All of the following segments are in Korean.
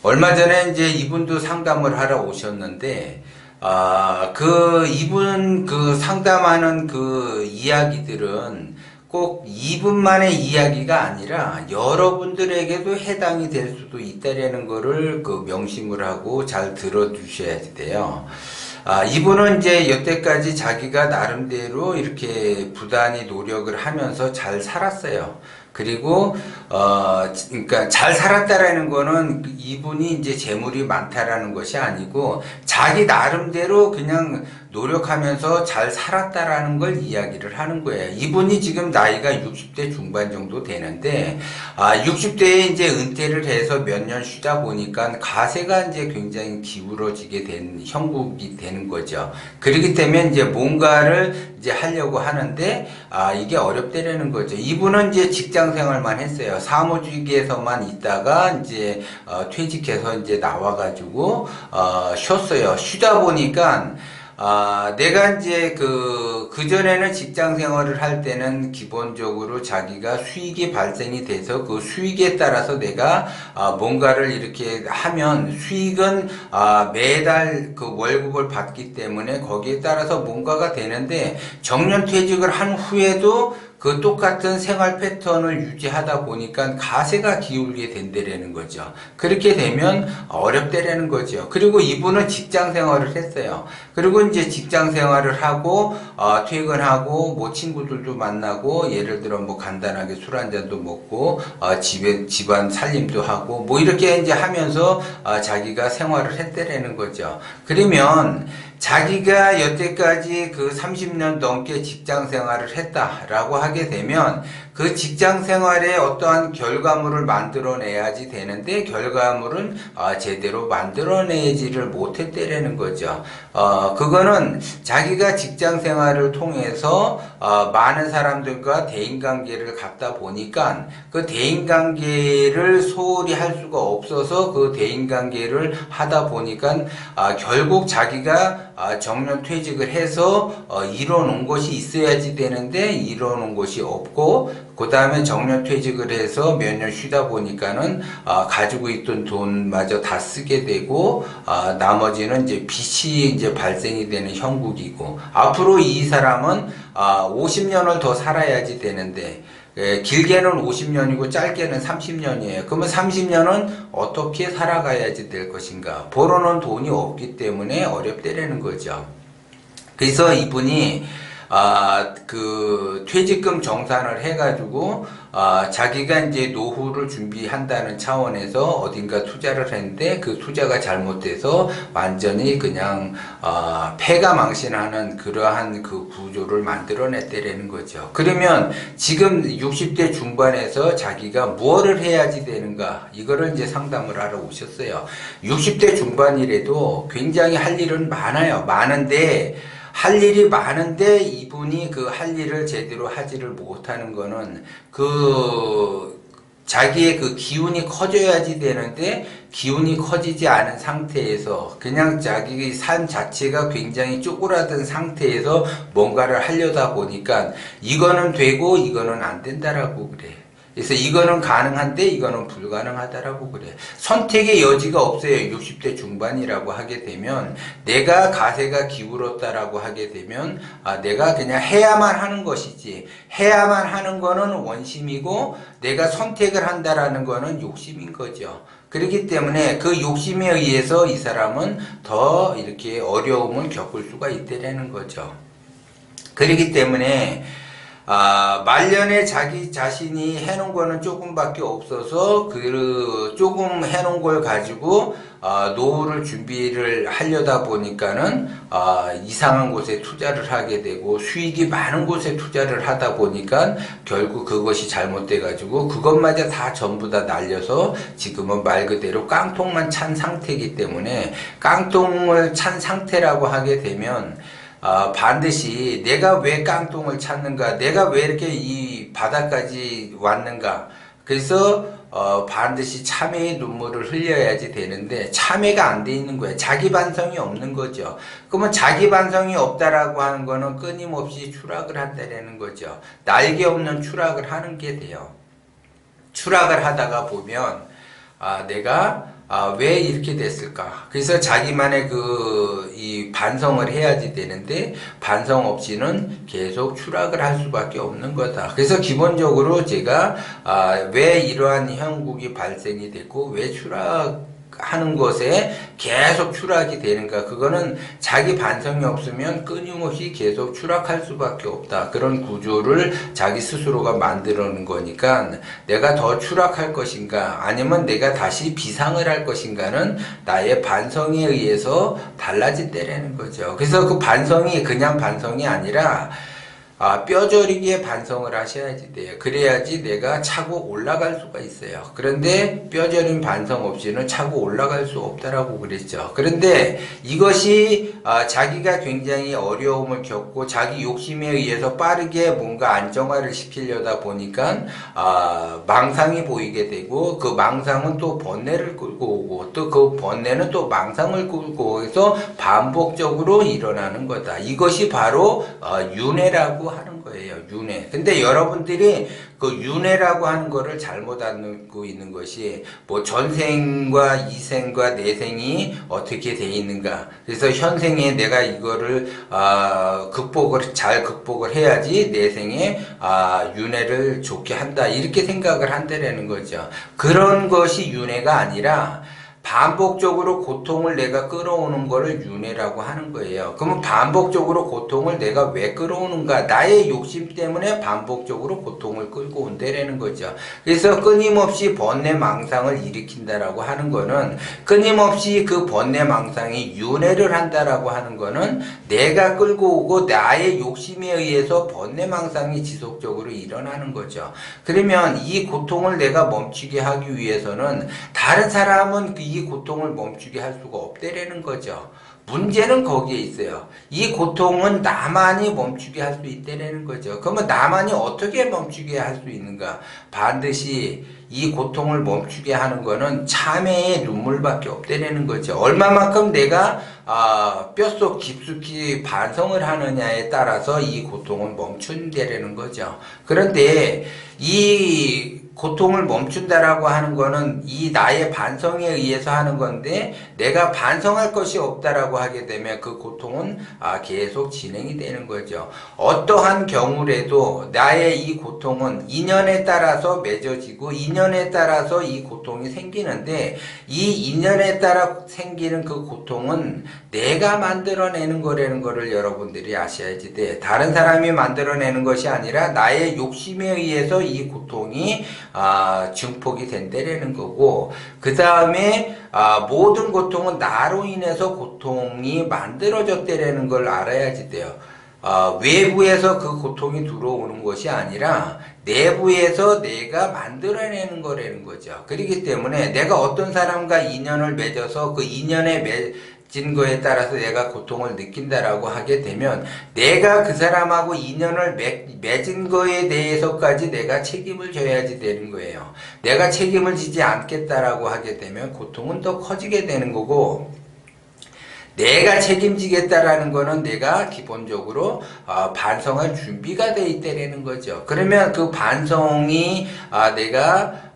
얼마 전에 이제 이분도 상담을 하러 오셨는데, 이분 상담하는 이야기들은 꼭 이분만의 이야기가 아니라 여러분들에게도 해당이 될 수도 있다라는 거를 명심을 하고 잘 들어주셔야 돼요. 이분은 이제 여태까지 자기가 나름대로 이렇게 부단히 노력을 하면서 잘 살았어요. 그리고 그러니까 잘 살았다라는 거는 이분이 이제 재물이 많다라는 것이 아니고 자기 나름대로 그냥 노력하면서 잘 살았다라는 걸 이야기를 하는 거예요. 이분이 지금 나이가 60대 중반 정도 되는데 60대에 이제 은퇴를 해서 몇 년 쉬다 보니까 가세가 이제 굉장히 기울어지게 된 형국이 되는 거죠. 그렇기 때문에 이제 뭔가를 이제 하려고 하는데 이게 어렵다라는 거죠. 이분은 이제 직장 생활만 했어요. 사무직에서만 있다가 이제 퇴직해서 이제 나와가지고 쉬었어요. 쉬다 보니까 내가 이제 그전에는 직장 생활을 할 때는 기본적으로 자기가 수익이 발생이 돼서 그 수익에 따라서 내가 뭔가를 이렇게 하면 수익은 매달 월급을 받기 때문에 거기에 따라서 뭔가가 되는데 정년퇴직을 한 후에도 그 똑같은 생활 패턴을 유지하다 보니까 가세가 기울게 된다라는 거죠. 그렇게 되면 어렵다라는 거죠. 그리고 이분은 직장 생활을 했어요. 그리고 이제 직장 생활을 하고 퇴근하고 뭐 친구들도 만나고 예를 들어 뭐 간단하게 술 한 잔도 먹고 집안 살림도 하고 뭐 이렇게 이제 하면서 자기가 생활을 했다라는 거죠. 그러면 자기가 여태까지 30년 넘게 직장 생활을 했다라고 하게 되면 그 직장 생활에 어떠한 결과물을 만들어내야지 되는데 결과물은 제대로 만들어내지를 못했다라는 거죠. 그거는 자기가 직장 생활을 통해서 많은 사람들과 대인관계를 갖다 보니까 그 대인관계를 소홀히 할 수가 없어서 그 대인관계를 하다 보니까 결국 자기가 정년퇴직을 해서 이뤄놓은 것이 있어야지 되는데 이뤄놓은 것이 없고 그 다음에 정년퇴직을 해서 몇 년 쉬다 보니까는 가지고 있던 돈마저 다 쓰게 되고 나머지는 이제 빚이 이제 발생이 되는 형국이고 앞으로 이 사람은 50년을 더 살아야지 되는데 길게는 50년이고 짧게는 30년이에요. 그러면 30년은 어떻게 살아가야지 될 것인가? 벌어놓은 돈이 없기 때문에 어렵다라는 거죠. 그래서 이분이 퇴직금 정산을 해가지고 자기가 이제 노후를 준비한다는 차원에서 어딘가 투자를 했는데 그 투자가 잘못돼서 완전히 그냥 패가망신하는 그러한 구조를 만들어냈다라는 거죠. 그러면 지금 60대 중반에서 자기가 무엇을 해야지 되는가 이거를 이제 상담을 하러 오셨어요. 60대 중반이라도 굉장히 할 일은 많은데 할 일이 많은데 이분이 할 일을 제대로 하지를 못하는 거는 자기의 기운이 커져야지 되는데 기운이 커지지 않은 상태에서 그냥 자기 삶 자체가 굉장히 쪼그라든 상태에서 뭔가를 하려다 보니까 이거는 되고 이거는 안 된다라고 그래. 그래서 이거는 가능한데 이거는 불가능하다라고 그래. 선택의 여지가 없어요. 60대 중반이라고 하게 되면 내가 가세가 기울었다라고 하게 되면 내가 그냥 해야만 하는 것이지 해야만 하는 거는 원심이고 내가 선택을 한다라는 거는 욕심인 거죠. 그렇기 때문에 그 욕심에 의해서 이 사람은 더 이렇게 어려움을 겪을 수가 있다라는 거죠. 그렇기 때문에 말년에 자기 자신이 해놓은 거는 조금밖에 없어서 조금 해놓은 걸 가지고 노후를 준비를 하려다 보니까는 이상한 곳에 투자를 하게 되고 수익이 많은 곳에 투자를 하다 보니까 결국 그것이 잘못돼 가지고 그것마저 다 전부 다 날려서 지금은 말 그대로 깡통만 찬 상태이기 때문에 깡통을 찬 상태라고 하게 되면 반드시 내가 왜 깡통을 찾는가, 내가 왜 이렇게 이 바닥까지 왔는가. 그래서 반드시 참회의 눈물을 흘려야지 되는데 참회가 안 돼 있는 거예요. 자기 반성이 없는 거죠. 그러면 자기 반성이 없다라고 하는 거는 끊임없이 추락을 한다는 거죠. 날개 없는 추락을 하는 게 돼요. 추락을 하다가 보면 내가 왜 이렇게 됐을까? 그래서 자기만의 이 반성을 해야지 되는데, 반성 없이는 계속 추락을 할 수밖에 없는 거다. 그래서 기본적으로 제가, 왜 이러한 형국이 발생이 됐고, 왜 추락하는 것에 계속 추락이 되는가? 그거는 자기 반성이 없으면 끊임없이 계속 추락할 수밖에 없다. 그런 구조를 자기 스스로가 만들어 놓은 거니까 내가 더 추락할 것인가 아니면 내가 다시 비상을 할 것인가는 나의 반성에 의해서 달라진다라는 거죠. 그래서 그 반성이 그냥 반성이 아니라 뼈저리게 반성을 하셔야지 돼요. 그래야지 내가 차고 올라갈 수가 있어요. 그런데 뼈저린 반성 없이는 차고 올라갈 수 없다라고 그랬죠. 그런데 이것이 자기가 굉장히 어려움을 겪고 자기 욕심에 의해서 빠르게 뭔가 안정화를 시키려다 보니까 망상이 보이게 되고 그 망상은 또 번뇌를 끌고 오고 또 그 번뇌는 또 망상을 끌고 오서 반복적으로 일어나는 거다. 이것이 바로 윤회라고 하는 거예요. 윤회. 근데 여러분들이 그 윤회라고 하는 거를 잘못 알고 있는 것이 뭐 전생과 이생과 내생이 어떻게 돼 있는가. 그래서 현생에 내가 이거를 잘 극복을 해야지 내생에 윤회를 좋게 한다. 이렇게 생각을 한다라는 거죠. 그런 것이 윤회가 아니라 반복적으로 고통을 내가 끌어오는 거를 윤회라고 하는 거예요. 그러면 반복적으로 고통을 내가 왜 끌어오는가? 나의 욕심 때문에 반복적으로 고통을 끌고 온다라는 거죠. 그래서 끊임없이 번뇌 망상을 일으킨다라고 하는 거는 끊임없이 그 번뇌 망상이 윤회를 한다라고 하는 거는 내가 끌고 오고 나의 욕심에 의해서 번뇌 망상이 지속적으로 일어나는 거죠. 그러면 이 고통을 내가 멈추게 하기 위해서는 다른 사람은 이 고통을 멈추게 할 수가 없다라는 거죠. 문제는 거기에 있어요. 이 고통은 나만이 멈추게 할 수 있다라는 거죠. 그러면 나만이 어떻게 멈추게 할 수 있는가? 반드시 이 고통을 멈추게 하는 거는 참회의 눈물밖에 없다라는 거죠. 얼마만큼 내가 뼛속 깊숙이 반성을 하느냐에 따라서 이 고통을 멈춘다라는 거죠. 그런데 이 고통을 멈춘다라고 하는 거는 이 나의 반성에 의해서 하는 건데 내가 반성할 것이 없다라고 하게 되면 그 고통은 계속 진행이 되는 거죠. 어떠한 경우라도 나의 이 고통은 인연에 따라서 맺어지고 인연에 따라서 이 고통이 생기는데 이 인연에 따라 생기는 그 고통은 내가 만들어내는 거라는 거를 여러분들이 아셔야지 돼. 다른 사람이 만들어내는 것이 아니라 나의 욕심에 의해서 이 고통이 증폭이 된다라는 거고, 그 다음에 모든 고통은 나로 인해서 고통이 만들어졌다라는 걸 알아야지 돼요. 외부에서 그 고통이 들어오는 것이 아니라 내부에서 내가 만들어내는 거라는 거죠. 그렇기 때문에 내가 어떤 사람과 인연을 맺어서 그 인연에 맺은 거에 따라서 내가 고통을 느낀다라고 하게 되면 내가 그 사람하고 인연을 맺은 거에 대해서까지 내가 책임을 져야지 되는 거예요. 내가 책임을 지지 않겠다라고 하게 되면 고통은 더 커지게 되는 거고, 내가 책임지겠다라는 거는 내가 기본적으로 반성할 준비가 돼 있다라는 거죠. 그러면 그 반성이 내가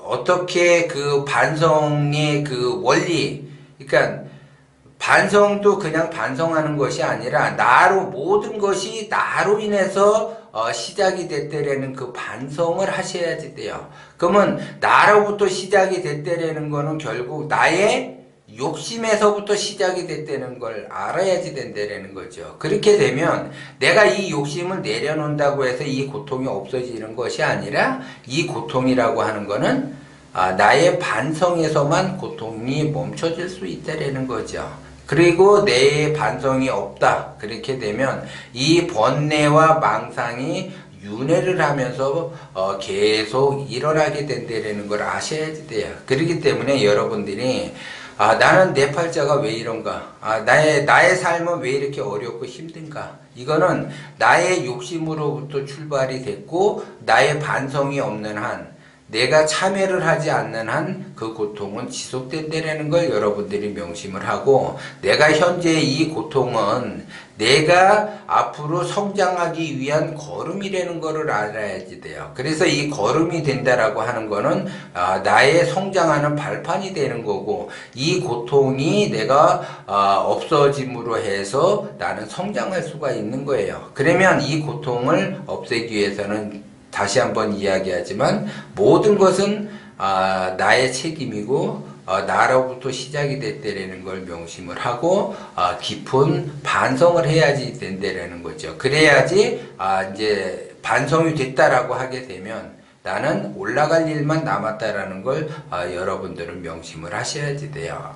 어떻게 그 반성의 그 원리, 그러니까 반성도 그냥 반성하는 것이 아니라 모든 것이 나로 인해서 시작이 됐다라는 그 반성을 하셔야지 돼요. 그러면 나로부터 시작이 됐다라는 거는 결국 나의 욕심에서부터 시작이 됐다는 걸 알아야지 된다는 거죠. 그렇게 되면 내가 이 욕심을 내려놓는다고 해서 이 고통이 없어지는 것이 아니라 이 고통이라고 하는 거는 나의 반성에서만 고통이 멈춰질 수 있다는 거죠. 그리고 내 반성이 없다. 그렇게 되면 이 번뇌와 망상이 윤회를 하면서 계속 일어나게 된다는 걸 아셔야지 돼요. 그렇기 때문에 여러분들이 나는 내 팔자가 왜 이런가? 나의 삶은 왜 이렇게 어렵고 힘든가? 이거는 나의 욕심으로부터 출발이 됐고, 나의 반성이 없는 한, 내가 참여를 하지 않는 한 그 고통은 지속된다는 걸 여러분들이 명심을 하고, 내가 현재 이 고통은 내가 앞으로 성장하기 위한 걸음이라는 거를 알아야지 돼요. 그래서 이 걸음이 된다라고 하는 거는 나의 성장하는 발판이 되는 거고, 이 고통이 내가 없어짐으로 해서 나는 성장할 수가 있는 거예요. 그러면 이 고통을 없애기 위해서는 다시 한번 이야기하지만 모든 것은 나의 책임이고 나로부터 시작이 됐다라는 걸 명심을 하고 깊은 반성을 해야지 된다라는 거죠. 그래야지 이제 반성이 됐다라고 하게 되면 나는 올라갈 일만 남았다라는 걸 여러분들은 명심을 하셔야지 돼요.